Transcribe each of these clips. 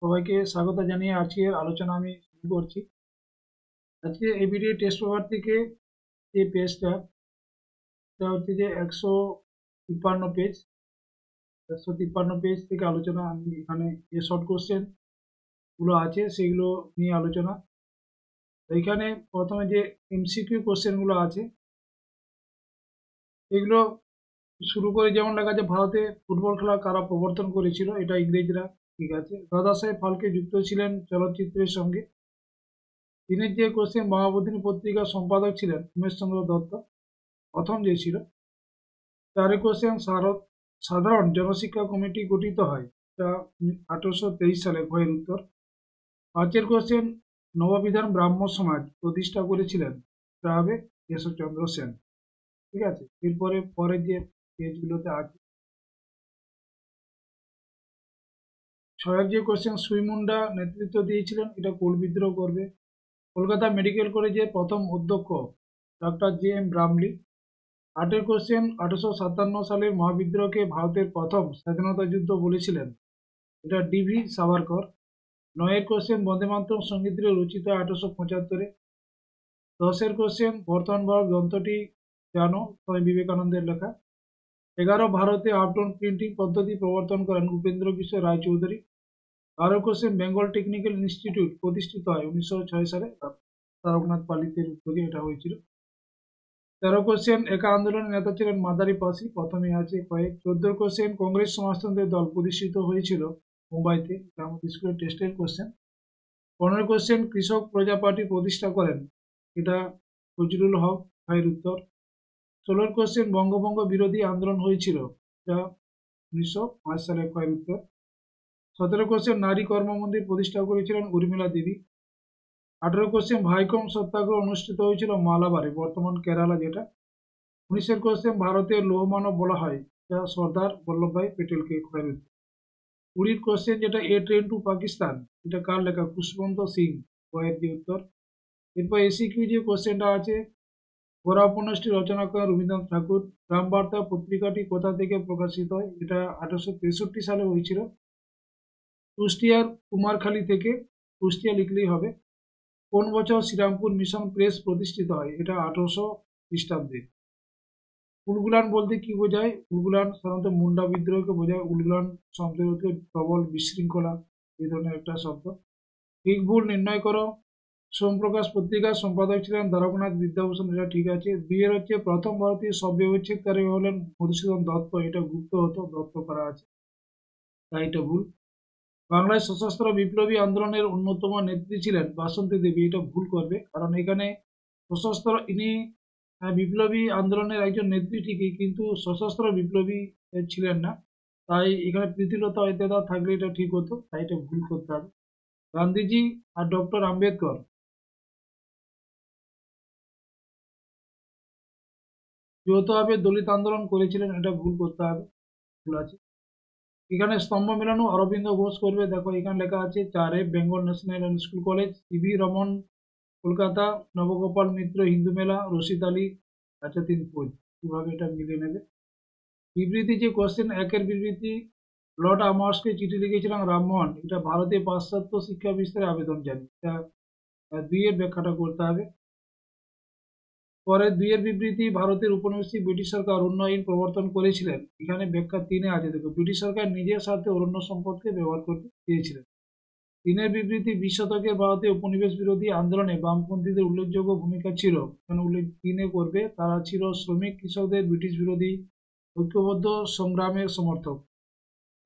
সবাইকে স্বাগত জানিয়ে আজকের আলোচনা আমি শুরু করছি। আজকে এবিডি টেস্ট পেপার থেকে যে পেজটা, সেটা হচ্ছে যে 153 পেজ। 153 পেজ থেকে আলোচনা আমি এখানে যে শর্ট কোশ্চেন গুলো আছে সেগুলো নিয়ে আলোচনা। তো এখানে প্রথমে যে এমসিকিউ কোশ্চেন গুলো আছে এগুলো শুরু করে যেমন লেখা আছে, ভারতে ফুটবল খেলা কারা প্রবর্তন করেছিল, এটা ইংরেজরা। ঠিক আছে। দাদাসাহেব ফালকে যুক্ত ছিলেন চলচ্চিত্রের সঙ্গে। তিনি যে কোশ্চেন, মহাবোধিনী পত্রিকার সম্পাদক ছিলেন উমেশচন্দ্র দত্ত, প্রথম যে ছিল। 4 কোশ্চেন, সাধারণ জনশিক্ষা কমিটি গঠিত হয়, এটা 1823 সালে, ভয়ের উত্তর। 5 কোশ্চেন, নববিধান ব্রাহ্ম সমাজ প্রতিষ্ঠা করেছিলেন, এটা হবে কেশবচন্দ্র সেন। ঠিক আছে। এরপরে পরের যে পেজগুলোতে আছে, 6 যে কোশ্চেন, সুই মুন্ডা নেতৃত্ব দিয়েছিলেন, এটা কোল বিদ্রোহ করবে। কলকাতা মেডিকেল কলেজের প্রথম অধ্যক্ষ ডক্টর জে.এম. ব্রামলি। 8 কোশ্চেন, 1857 সালের মহাবিদ্রোহকে ভারতের প্রথম স্বাধীনতা যুদ্ধ বলেছিলেন, এটা ডি.ভি. সাভারকর। 9 কোশ্চেন, বন্দে মাতরম সঙ্গীতটি রচিত 1875-এ। 10 কোশ্চেন, বর্তমান ভারত গ্রন্থটি জানো, স্বামী বিবেকানন্দের লেখা। 11, ভারতে আউটডোর প্রিন্টিং পদ্ধতি প্রবর্তন করেন Upendra Kishore Raychaudhuri. 12 question, Bengal technical institute প্রতিষ্ঠিত হয় 1906 সালে, তারকনাথ পালিতের উদ্যোগে এটা হয়েছিল। 13 কোশ্চেন, একা আন্দোলনের নেতা ছিলেন মাদারি পাসি, প্রথমে আছে কয়েক। 14 কোশ্চেন, কংগ্রেস সমাজতন্ত্রের দল প্রতিষ্ঠিত হয়েছিল মুম্বাইতে, এটা আমাদের স্কুলের টেস্টের কোশ্চেন। 15 কোশ্চেন, কৃষক প্রজা পার্টি প্রতিষ্ঠা করেন, এটা ফজলুল হক, ভাইয়ের উত্তর। 16 কোশ্চেন, বঙ্গভঙ্গ বিরোধী আন্দোলন হয়েছিল, এটা 1905 সালে, ভাইয়ের উত্তর। 17 কোশ্চেন, নারী কর্ম মন্দির প্রতিষ্ঠা করেছিলেন উর্মিলা দেবী। 18 কোশ্চেন, ভাইকম সত্যাগ্রহ অনুষ্ঠিত হয়েছিল মালাবারে, বর্তমান কেরালা যেটা। 19 কোশ্চেন, ভারতের লৌহমানব বলা হয়, যা সর্দার বল্লভভাই প্যাটেলকে, ভাইয়ের উত্তর। 20 কোশ্চেন, যেটা এ ট্রেন টু পাকিস্তান, এটা কার লেখা, খুশবন্ত সিং, ভাইয়ের যে উত্তর। এরপর এসিকিউ যে কোশ্চেনটা আছে, গোরা উপন্যাসটি রচনা করেন রবীন্দ্রনাথ ঠাকুর। গ্রামবার্তা পত্রিকাটি কোথা থেকে প্রকাশিত হয়, এটা 1863 সালে হয়েছিল, কুষ্টিয়ার কুমারখালী থেকে। কুষ্টিয়া লিখলেই হবে। কোন বছর শ্রীরামপুর মিশন প্রেস প্রতিষ্ঠিত হয়, এটা 1800 খ্রিস্টাব্দে। উলগুলান বলতে কি বোঝায়? উলগুলান সাধারণত মুন্ডা বিদ্রোহকে বোঝায়। উলগুলান শব্দটি প্রবল বিশৃঙ্খলা, এই ধরনের একটা শব্দ। ঠিক ভুল নির্ণয় করো। সোমপ্রকাশ পত্রিকার সম্পাদক ছিলেন দ্বারকানাথ বিদ্যাভূষণ, এটা ঠিক আছে। 2 হচ্ছে, প্রথম ভারতীয় শব্দ বিচ্ছেদকারী হলেন মধুসূদন দত্ত, এটা গুপ্ত হতো, দত্ত করা আছে, তাই এটা ভুল। বাংলায় সশস্ত্র বিপ্লবী আন্দোলনের অন্যতম নেত্রী ছিলেন বাসন্তী দেবী, এটা ভুল করবে, কারণ এখানে সশস্ত্র, ইনি বিপ্লবী আন্দোলনের একজন নেত্রী ঠিকই, কিন্তু সশস্ত্র বিপ্লবী ছিলেন না। তাই এখানে প্রীতিলতা ওয়াদ্দেদার থাকলে এটা ঠিক হতো, তাই এটা ভুল করতে হবে। গান্ধীজি আর ডক্টর আম্বেদকর যৌথভাবে দলিত আন্দোলন করেছিলেন, এটা ভুল করতে হবে, ভুল আছে। এখানে স্তম্ভ মেলানো অরবিন্দ ঘোষ করবে, দেখো এখানে লেখা আছে 4, Bengal national school college. CV Raman Kolkata, Nabagopal Mitra Hindu Mela, Rashid Ali, আচ্ছা 3 ফৌজ, কিভাবে এটা মিলিয়ে নেবে। বিবৃতি যে কোশ্চেন, 1 বিবৃতি, লর্ড আমহার্স্টকে চিঠি লিখেছিলেন রামমোহন, এটা ভারতে পাশ্চাত্য শিক্ষা বিস্তারে আবেদন জানি, এটা 2 ব্যাখ্যাটা করতে হবে। পরে 2 বিবৃতি, ভারতের উপনিবেশিক ব্রিটিশ সরকার অরণ্য আইন প্রবর্তন করেছিলেন, এখানে ব্যাখ্যা 3 আছে, দেখো ব্রিটিশ সরকার নিজের স্বার্থে অরণ্য সম্পদকে ব্যবহার করতে চেয়েছিলেন। 3 বিবৃতি, 20 শতকের ভারতে উপনিবেশ বিরোধী আন্দোলনে বামপন্থীদের উল্লেখযোগ্য ভূমিকা ছিল, এখানে উল্লেখ 3 করবে, তারা ছিল শ্রমিক কৃষকদের ব্রিটিশ বিরোধী ঐক্যবদ্ধ সংগ্রামের সমর্থক।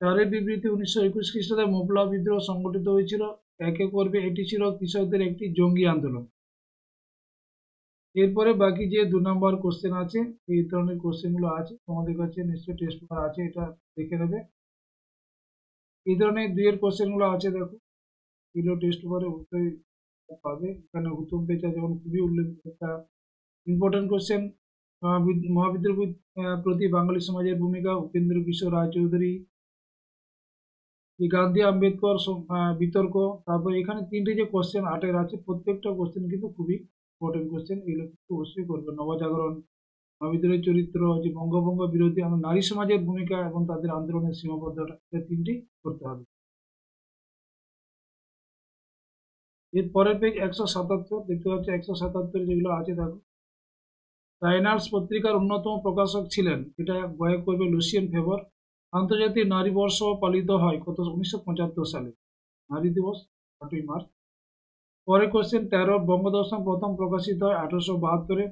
4 বিবৃতি, 1921 খ্রিস্টাব্দে মোপলা বিদ্রোহ সংগঠিত হয়েছিল, 1 করবে, এটি ছিল কৃষকদের একটি জঙ্গি আন্দোলন। এরপরে বাকি যে 2 নম্বর কোশ্চেন আছে, এই ধরনের কোশ্চেন গুলো আছে, তোমাদের কাছে নিশ্চয়ই টেস্ট পেপার আছে, এটা দেখে নেবে। এই ধরনের 2 এর কোশ্চেন গুলো আছে, দেখো এগুলো টেস্ট পেপারে অবশ্যই পাবে। এখানে হুতুম পেঁচা যেমন খুবই উল্লেখ, একটা ইম্পর্টেন্ট কোশ্চেন, মহাবিদ্রোহ প্রতি বাঙালি সমাজের ভূমিকা, উপেন্দ্র কিশোর রায়চৌধুরী। এই গান্ধী আম্বেদকর বিতর্ক। তারপর এখানে 3টে যে কোশ্চেন 8 আছে, প্রত্যেকটা কোশ্চেন কিন্তু খুবই ইম্পর্টেন্ট কোশ্চেন, এগুলো কিন্তু অবশ্যই করবে। নবজাগরণ, মহাবিদ্রোহের চরিত্র, যে বঙ্গভঙ্গ বিরোধী নারী সমাজের ভূমিকা এবং তাদের আন্দোলনের সীমাবদ্ধতা, এটা 3টি করতে হবে। এর পরের পেজ 177 দেখতে পাচ্ছি 177 যেগুলো আছে দেখো। টাইনার্স পত্রিকার অন্যতম প্রকাশক ছিলেন, এটা বয় করবে লুসিয়ান ফেভার। আন্তর্জাতিক নারী বর্ষ পালিত হয় কত 1975 সালে, নারী দিবস 8ই মার্চ। পরের কোশ্চেন 13 বঙ্গদর্শন প্রথম প্রকাশিত হয় 1872-এ।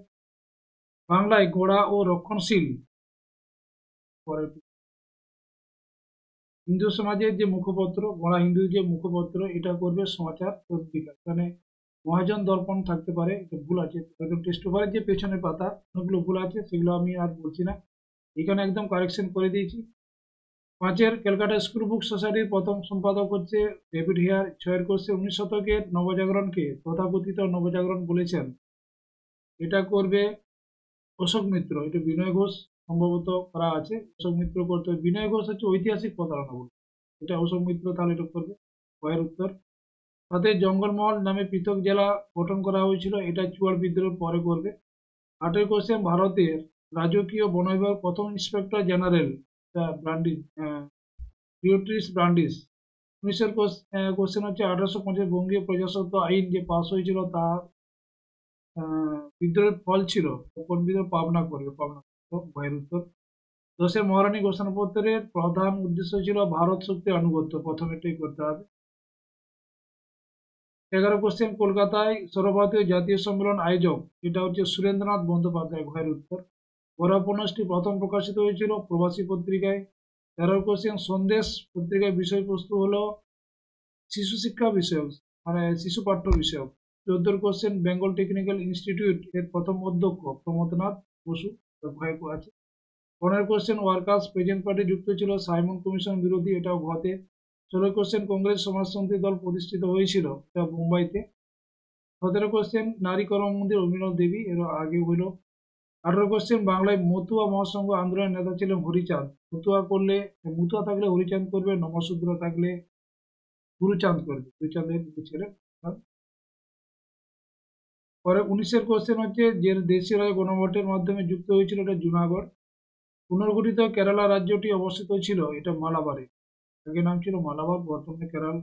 বাংলায় গোড়া ও রক্ষণশীল পরের হিন্দু সমাজের যে মুখপত্র, গোড়া হিন্দু যে মুখপত্র, এটা করবে সমাচার পত্রিকা। এখানে মহাজন দর্পণ থাকতে পারে, এটা ভুল আছে। একদম টেস্ট পেপারের যে পেছনের পাতা অনেকগুলো ভুল আছে, সেগুলো আমি আর বলছি না, এখানে একদম কারেকশন করে দিয়েছি। 5 ক্যালকাটা স্কুল বুক সোসাইটির প্রথম সম্পাদক হচ্ছে ডেভিড হেয়ার। 6 কোর্সে 19 শতকের নবজাগরণকে তথাকথিত নবজাগরণ বলেছেন, এটা করবে অশোক মিত্র। এটা বিনয় ঘোষ সম্ভবত করা আছে, অশোক মিত্র করতে হবে। বিনয় ঘোষ হচ্ছে ঐতিহাসিক প্রতারণা বলে, এটা অশোক মিত্র, তাহলে এটা করবে কয়ের উত্তর। তাতে জঙ্গলমহল নামে পৃথক জেলা গঠন করা হয়েছিল, এটা চুয়াড় বিদ্রোহের পরে করবে। 8 কোশ্চেন ভারতের রাজকীয় বন বিভাগ প্রথম ইন্সপেক্টর জেনারেল ব্রান্ডিস, রিওট্রিস ব্রান্ডিস। 19 কোশ্চেন হচ্ছে 1850 বঙ্গীয় প্রজাস্বত্ব আইন যে পাস হয়েছিল, তা বিদ্রোহের ফল ছিল, কোন বিদ্রোহ? পাবনা করবে, পাবনা ভয়ের উত্তর। 10 মহারানী ঘোষণাপত্রের প্রধান উদ্দেশ্য ছিল ভারত শক্তির আনুগত্য, প্রথম এটাই করতে হবে। 11 কোশ্চেন কলকাতায় সর্বভারতীয় জাতীয় সম্মেলন আয়োজক, এটা হচ্ছে সুরেন্দ্রনাথ বন্দ্যোপাধ্যায়, ভয়ের উত্তর। গোরা উপন্যাসটি প্রথম প্রকাশিত হয়েছিল প্রবাসী পত্রিকায়। 13 কোশ্চেন সন্দেশ পত্রিকার বিষয়বস্তু হলো শিশু শিক্ষা বিষয়ক, মানে শিশু পাঠ্য বিষয়ক। 14 কোশ্চেন বেঙ্গল টেকনিক্যাল ইনস্টিটিউট এর প্রথম অধ্যক্ষ প্রমথনাথ বসু, ভয় আছে। 15 কোশ্চেন ওয়ার্কার্স প্রেজেন্ট পার্টি যুক্ত ছিল সাইমন কমিশন বিরোধী, এটাও ঘতে। 16 কোশ্চেন কংগ্রেস সমাজতন্ত্রী দল প্রতিষ্ঠিত হয়েছিল, এটা মুম্বাইতে। 17 কোশ্চেন নারী কর্মমন্ত্রী অভিনব দেবী, এর আগে হইল। 18 কোশ্চেন বাংলায় মতুয়া মহাসংঘ আন্দোলনের নেতা ছিলেন হরিচাঁদ। মুতুয়া থাকলে হরিচাঁদ করবে, নমশূদ্র থাকলে গুরুচাঁদ করবে, হরিচাঁদের ছেলে। পরে 19 কোশ্চেন হচ্ছে যে দেশীয় রায় গণভোটের মাধ্যমে যুক্ত হয়েছিল, এটা জুনাগড়। পুনর্গঠিত কেরালা রাজ্যটি অবস্থিত ছিল, এটা মালাবারে, আগে নাম ছিল মালাবার, বর্তমানে কেরালা।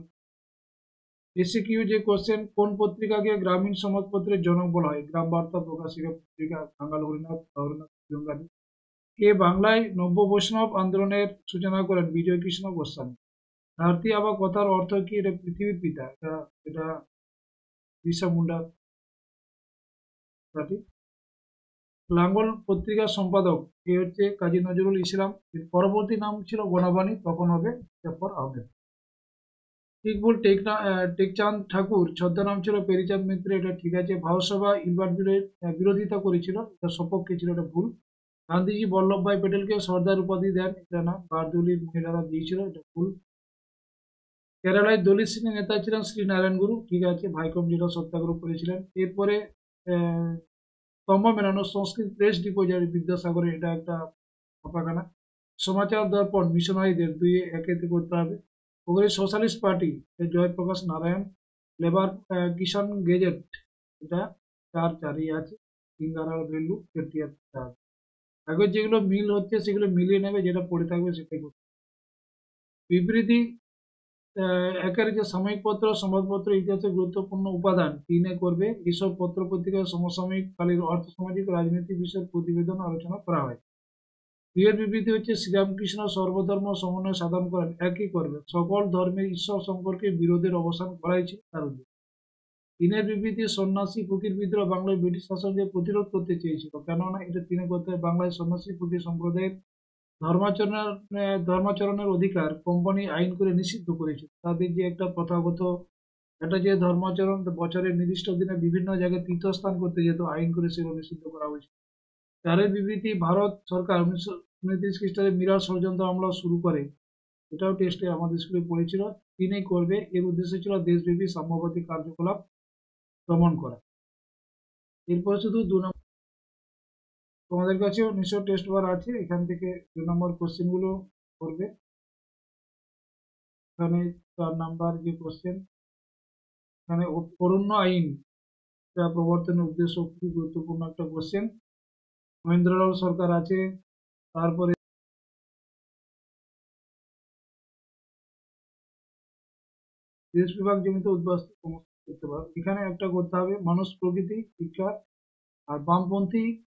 এসিকিউ যে কোশ্চেন, কোন পত্রিকাকে গ্রামীণ সমাজপত্রের জনক বলা হয়? গ্রাম বার্তা প্রকাশিকা পত্রিকা, বাঙ্গাল হরিনাথ জঙ্গালী। কে বাংলায় নব্য বৈষ্ণব আন্দোলনের সূচনা করেন? বিজয় কৃষ্ণ গোস্বামী। ধরতি আবা কথার অর্থ কি? এটা পৃথিবীর পিতা, এটা বিরসা মুন্ডা। লাঙ্গল পত্রিকার সম্পাদক এ হচ্ছে কাজী নজরুল ইসলাম। এর পরবর্তী নাম ছিল গণবাণী, তখন হবে জাফর আহমেদ। ঠিক ভুল, টেকচাঁদ ঠাকুর ছদ্মনাম ছিল পেরিচাঁদ মিত্র, এটা ঠিক আছে। ভারতসভা ইলবার্ট বিলের বিরোধিতা করেছিল, এটা সপক্ষে ছিল, এটা ভুল। গান্ধীজি বল্লভভাই প্যাটেলকে সর্দার উপাধি দেন, এটা না, বারদৌলির মহিলারা দিয়েছিল, এটা ভুল। কেরালায় দলিত শ্রেণীর নেতা ছিলেন শ্রী নারায়ণ গুরু, ঠিক আছে। ভাইকম যেটা সত্যাগ্রহ করেছিলেন। এরপরে আহ স্তম্ভ মেলানো সংস্কৃত প্রেস ডিপোজারি বিদ্যাসাগরের, এটা একটা ছাপাখানা। সমাচার দর্পণ মিশনারিদের 2-1 করতে হবে। Congress socialist party Jayprakash Narayan. Labour Kisan gazette, এটা 4-4 আছে। সিঙ্গারা ভ্যালু 4 আগে যেগুলো মিল হচ্ছে সেগুলো মিলিয়ে নেবে, যেটা পড়ে থাকবে সেটাই করবে। বিবৃতি 1 যে সাময়িক পত্র সংবাদপত্র ইতিহাসের গুরুত্বপূর্ণ উপাদান, 3 করবে এইসব পত্র পত্রিকায় সমসাময়িক কালের অর্থসামাজিক রাজনৈতিক বিষয়ের প্রতিবেদন আলোচনা করা হয়। 2 বিবৃতি হচ্ছে শ্রীরামকৃষ্ণ সর্বধর্ম সমন্বয় সাধন করেন, 1 করবে সকল ধর্মের ঈশ্বর সম্পর্কে বিরোধের অবসান করাই ছিল তার উদ্দেশ্য। 3 বিবৃতি সন্ন্যাসী ফকির বিদ্রোহ বাংলায় ব্রিটিশ শাসনকে প্রতিরোধ করতে চেয়েছিল, কেননা এটা 3 করতে হয় বাংলায় সন্ন্যাসী ফকির সম্প্রদায়ের ধর্মাচরণের অধিকার কোম্পানি আইন করে নিষিদ্ধ করেছিল। তাদের যে একটা প্রথাগত একটা যে ধর্মাচরণ বছরের নির্দিষ্ট দিনে বিভিন্ন জায়গায় তীর্থস্থান করতে যেত, আইন করে সেগুলো নিষিদ্ধ করা হয়েছিল। 4 বিবৃতি ভারত সরকার 1929 খ্রিস্টাব্দে মিরাট ষড়যন্ত্র হামলা শুরু করে, এটাও টেস্টে আমাদের স্কুলে পড়েছিল। 3 করবে, এর উদ্দেশ্য ছিল দেশব্যাপী সাম্যবাদী কার্যকলাপ দমন করা। এরপর শুধু 2 নম্বর, তোমাদের কাছেও নিশ্চয় টেস্ট বার আছে, এখান থেকে 2 নম্বর কোশ্চেন গুলো করবে। এখানে 4 নাম্বার যে কোশ্চেন, এখানে অরণ্য আইন প্রবর্তনের উদ্দেশ্য, খুবই গুরুত্বপূর্ণ একটা কোশ্চেন। মহেন্দ্রলাল সরকার আছে। তারপরে দেশ বিভাগ জমিতে উদ্বাস্তু করতে পারো। এখানে একটা করতে হবে মানুষ প্রকৃতি শিক্ষা আর বামপন্থীদের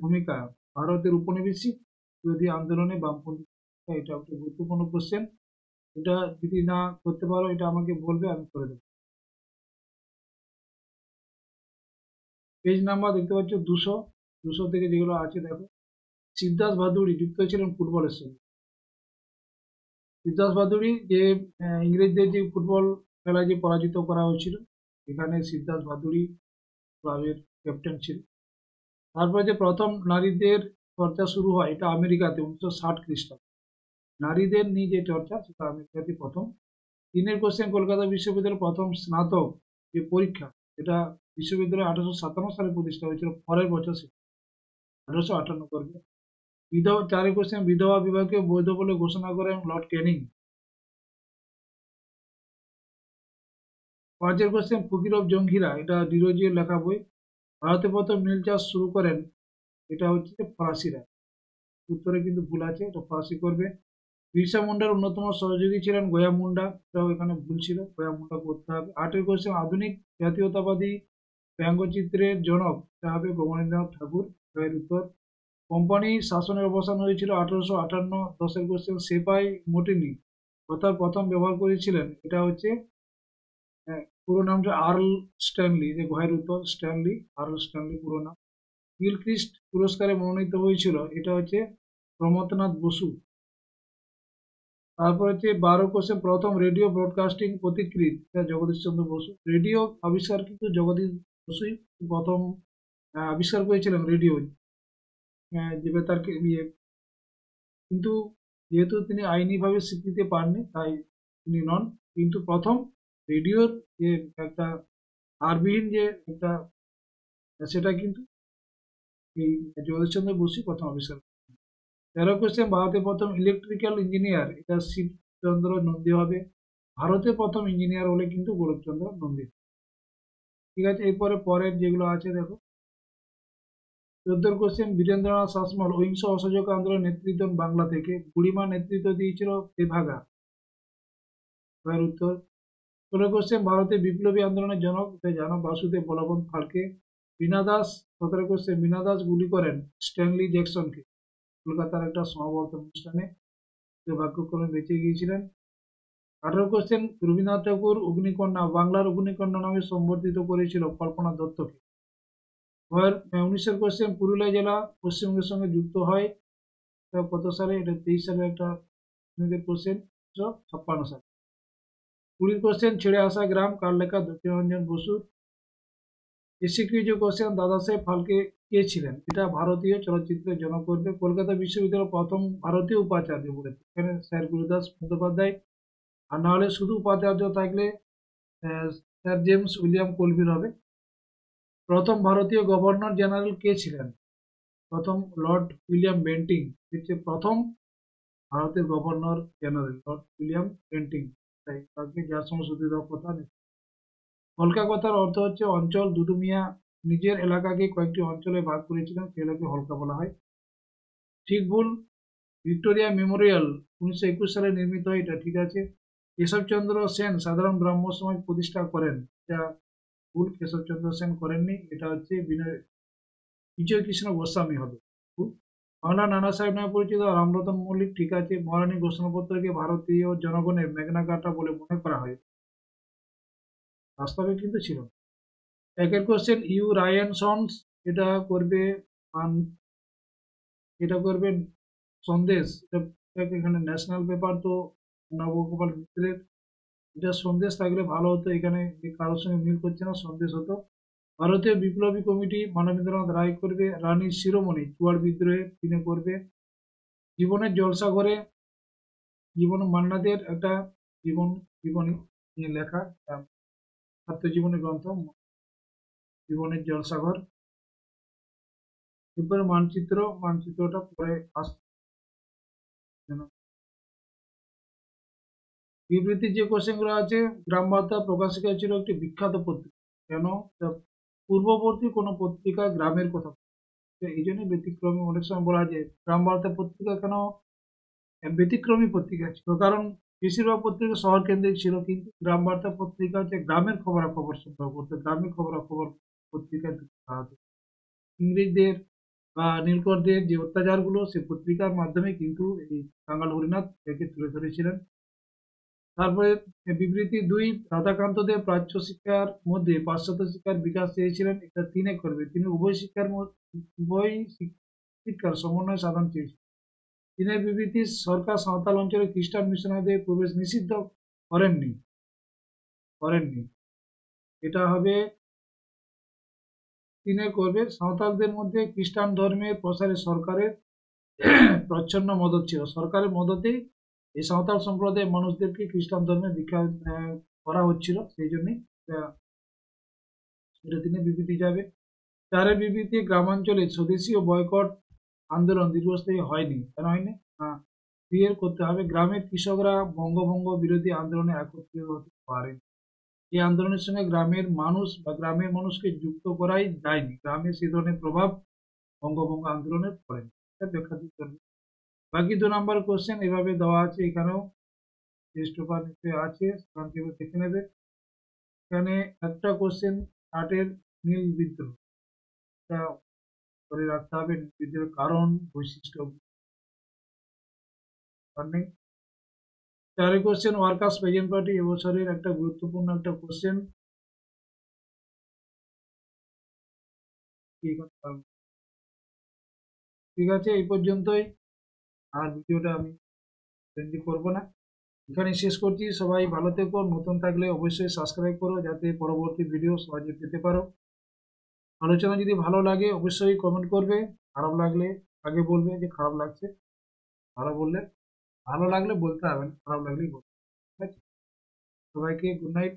ভূমিকা, ভারতের উপনিবেশিক বিরোধী আন্দোলনে বামপন্থী ভূমিকা। এটা একটা গুরুত্বপূর্ণ কোশ্চেন। এটা যদি না করতে পারো এটা আমাকে বলবে, আমি করে দেবো। পেজ নাম্বার দেখতে পাচ্ছ 200 থেকে যেগুলো আছে দেখো। সিদ্ধার্থ ভাদুড়ি যুক্ত ছিলেন ফুটবলের সঙ্গে। সিদ্ধার্থ ভাদুড়ি যে ইংরেজদের যে ফুটবল খেলায় যে পরাজিত করা হয়েছিল, এখানে সিদ্ধার্থ ভাদুড়ি ক্লাবের ক্যাপ্টেন ছিল। তারপরে যে প্রথম নারীদের চর্চা শুরু হয় এটা আমেরিকাতে 1960 খ্রিস্টাব্দে। নারীদের নিয়ে যে চর্চা সেটা আমেরিকাতে প্রথম। দিনের কোশ্চেন, কলকাতা বিশ্ববিদ্যালয়ের প্রথম স্নাতক যে পরীক্ষা এটা বিশ্ববিদ্যালয় 1857 সালে প্রতিষ্ঠা হয়েছিল, পরের বছর 1858 করবে। বিধবা 4 কোশ্চেন, বিধবা বিবাহকে বৈধ বলে ঘোষণা করেন লর্ড ক্যানিং। 5 কোশ্চেন, ফকির জঙ্গিরা, এটা ডিরোজিওর লেখা বই। ভারতে প্রথম নীল চাষ শুরু করেন, এটা হচ্ছে ফরাসিরা। উত্তরে কিন্তু ভুল আছে, এটা ফরাসি করবে। বিরসা মুন্ডার অন্যতম সহযোগী ছিলেন গয়া মুন্ডা, এটাও এখানে ভুল ছিল, গয়া মুন্ডা করতে হবে। 8 কোশ্চেন, আধুনিক জাতীয়তাবাদী ব্যঙ্গচিত্রের জনক, এটা হবে গগনেন্দ্রনাথ ঠাকুর। এর উত্তর। কোম্পানি শাসনের অবসান হয়েছিল 1858। 10 কোশ্চেন, সেপাই মোটিনি কথার প্রথম ব্যবহার করেছিলেন, এটা হচ্ছে পুরো নামটা আর্ল স্ট্যানলি, যে ঘয়ের উত্তর স্ট্যানলি, আর্ল স্ট্যানলি পুরো নাম। গিলক্রিস্ট পুরস্কারে মনোনীত হয়েছিল, এটা হচ্ছে প্রমথনাথ বসু। তারপর হচ্ছে 12 কোশ্চেন, প্রথম রেডিও ব্রডকাস্টিং পথিকৃৎ, এটা জগদীশ চন্দ্র বসু। রেডিও আবিষ্কার কিন্তু জগদীশ বসুই প্রথম আবিষ্কার করেছিলেন রেডিও, যে বেতারকে নিয়ে। কিন্তু যেহেতু তিনি আইনিভাবে স্বীকৃতি পাননি তাই তিনি নন। কিন্তু প্রথম রেডিওর যে একটা তারবিহীন যে একটা, সেটা কিন্তু এই জগদীশচন্দ্র বসুই প্রথম আবিষ্কার করেন। 13 কোশ্চেন, ভারতের প্রথম ইলেকট্রিক্যাল ইঞ্জিনিয়ার, এটা শিবচন্দ্র নন্দী হবে। ভারতের প্রথম ইঞ্জিনিয়ার হলে কিন্তু গোলকচন্দ্র নন্দী। ঠিক আছে, এরপরে পরের যেগুলো আছে দেখো। 14 কোশ্চেন, বীরেন্দ্রনাথ শাসমল অহিংস অসহযোগ আন্দোলনের নেতৃত্ব দেন বাংলা থেকে। বুড়িমা নেতৃত্ব দিয়েছিল তেভাগা। এর উত্তর। 16 কোশ্চেন, ভারতের বিপ্লবী আন্দোলনের জনক, এটা জানো, বাসুদেব বলবন্ত ফালকে। বীণা দাস, 17 কোশ্চেন, বীণা দাস গুলি করেন স্ট্যানলি জ্যাকসনকে কলকাতার একটা সমাবর্তন অনুষ্ঠানে, ভাগ্যক্রমে বেঁচে গিয়েছিলেন। 18 কোশ্চেন, রবীন্দ্রনাথ ঠাকুর অগ্নিকন্যা, বাংলার অগ্নিকন্যা নামে সম্বর্ধিত করেছিল কল্পনা দত্তকে। 19 কোশ্চেন, পুরুলিয়া জেলা পশ্চিমবঙ্গের সঙ্গে যুক্ত হয়, এটা কত সালে, এটা 23 সালে একটা কোশ্চেন, 1956 সালে। 20 কোশ্চেন, ছেড়ে আসা গ্রাম কার লেখা, দক্ষিণরঞ্জন বসুর। এসিকিউ কোশ্চেন, দাদাসাহেব ফালকে কে ছিলেন, এটা ভারতীয় চলচ্চিত্রের জনক করবে। কলকাতা বিশ্ববিদ্যালয়ের প্রথম ভারতীয় উপাচার্য বলেছে, এখানে স্যার গুরুদাস বন্দ্যোপাধ্যায়। আর না হলে শুধু উপাচার্য থাকলে স্যার জেমস উইলিয়াম কলভির হবে। প্রথম ভারতীয় গভর্নর জেনারেল কে ছিলেন, প্রথম লর্ড উইলিয়াম বেন্টিং হচ্ছে প্রথম ভারতের governor general, Lord William Bentinck. তাই তাকে যার সঙ্গে সত্যি দেওয়ার কথা নেই। হলকা কথার অর্থ হচ্ছে অঞ্চল। দুদু মিয়া নিজের এলাকাকে কয়েকটি অঞ্চলে ভাগ করেছিলেন, সেগুলোকে হলকা বলা হয়। ঠিক ভুল, ভিক্টোরিয়া মেমোরিয়াল 1921 সালে নির্মিত হয়, এটা ঠিক আছে। কেশবচন্দ্র সেন সাধারণ ব্রাহ্ম সমাজ প্রতিষ্ঠা করেন, এটা ভুল, কেশবচন্দ্র সেন করেননি, এটা হচ্ছে বিজয় কৃষ্ণ গোস্বামী হবে। ভুল। বাংলা নানা সাহেব নামে পরিচিত রামরতন মল্লিক, ঠিক আছে। মহারানী ঘোষণাপত্রকে ভারতীয় জনগণের ম্যাগনা কার্টা বলে মনে করা হয়, বাস্তবে কিন্তু ছিল। 1 কোশ্চেন, ইউ রায়ান সন্স, এটা করবে এটা করবে সন্দেশ, এখানে ন্যাশনাল পেপার তো নবগোপাল মিত্রের, এটা সন্দেশ থাকলে ভালো হতো, এখানে কারোর সঙ্গে মিল করছে না, সন্দেশ হতো। ভারতীয় বিপ্লবী কমিটি মানবেন্দ্রনাথ রায় করবে। রানী শিরোমণি চুয়াড় বিদ্রোহে তিনি করবে। জীবনের জলসাঘরে জীবন মান্নাদের একটা জীবনী নিয়ে লেখা আত্মজীবনী গ্রন্থ, জীবনের জলসাঘর। এরপরে মানচিত্রটা পরে আসছে। বিবৃতি যে কোশ্চেন গুলো আছে, গ্রাম বার্তা প্রকাশিকা ছিল একটি বিখ্যাত পত্রিকা, কেন, পূর্ববর্তী কোন পত্রিকা গ্রামের কথা, এই জন্য ব্যতিক্রমী, অনেক সময় বলা যায় গ্রাম বার্তা পত্রিকা কেন ব্যতিক্রমী পত্রিকা ছিল, কারণ বেশিরভাগ পত্রিকা শহর কেন্দ্রিক ছিল, কিন্তু গ্রাম বার্তা পত্রিকা হচ্ছে গ্রামের খবরাখবর সংগ্রহ করতো, গ্রামের খবরাখবর পত্রিকায় দেওয়া হতো। ইংরেজদের বা নীলকরদের যে অত্যাচারগুলো সে পত্রিকার মাধ্যমে কিন্তু এই বাঙাল হরিনাথ একে তুলে ধরেছিলেন। তারপরে বিবৃতি 2, রাধাকান্ত দেব প্রাচ্য শিক্ষার মধ্যে পাশ্চাত্য শিক্ষার বিকাশ চেয়েছিলেন, এটা তিনে করবে। তিনি উভয় শিক্ষার সমন্বয় সাধন চেয়েছিলেন। তিনের বিবৃতি, সরকার সাঁওতাল অঞ্চলে খ্রিস্টান মিশনারিদের প্রবেশ নিষিদ্ধ করেননি করেননি এটা হবে তিনে করবে। সাঁওতালদের মধ্যে খ্রিস্টান ধর্মের প্রসারে সরকারের প্রচ্ছন্ন মদত ছিল, সরকারের মদতেই এই সাঁওতাল সম্প্রদায়ের মানুষদেরকে খ্রিস্টান ধর্মে দীক্ষা করা হচ্ছিল, সেই জন্যই এটা তিনে বিবৃতি যাবে। চারের বিবৃতি, গ্রামাঞ্চলে স্বদেশী ও বয়কট আন্দোলন দীর্ঘস্থায়ী হয়নি, কেন হয়নি? ক্লিয়ার করতে হবে, গ্রামের কৃষকরা বঙ্গভঙ্গ বিরোধী আন্দোলনে একত্রিত হতে পারে। এই আন্দোলনের সঙ্গে গ্রামের মানুষ বা গ্রামের মানুষকে যুক্ত করাই যায়নি, গ্রামে সে ধরনের প্রভাব বঙ্গভঙ্গ আন্দোলনের পড়েনি। এটা ব্যাখ্যা দিতে হবে। বাকি 2 নাম্বার কোশ্চেন এভাবে দেওয়া আছে, এখানেও টেস্ট পেপার নিতে আছে, সেখান থেকে দেখে নেবে। এখানে একটা কোশ্চেন 8-এর নীল বিদ্রোহ, এটা করে রাখতে হবে, নীল বিদ্রোহের কারণ, বৈশিষ্ট্য নেই। 4 কোশ্চেন, ওয়ার্কার্স প্রেজেন্ট পার্টি এবছরের একটা গুরুত্বপূর্ণ একটা কোশ্চেন। ঠিক আছে, এই পর্যন্তই, আর ভিডিওটা আমি লেন্দি করবো না, এখানে শেষ করছি। সবাই ভালো থেকো, নতুন থাকলে অবশ্যই সাবস্ক্রাইব করো যাতে পরবর্তী ভিডিও সহজে পেতে পারো। আলোচনা যদি ভালো লাগে অবশ্যই কমেন্ট করবে, খারাপ লাগলে আগে বলবে যে খারাপ লাগছে, ভালো লাগলে বলতে হবে না, খারাপ লাগলেই বলবে। ঠিক আছে, সবাইকে গুড নাইট।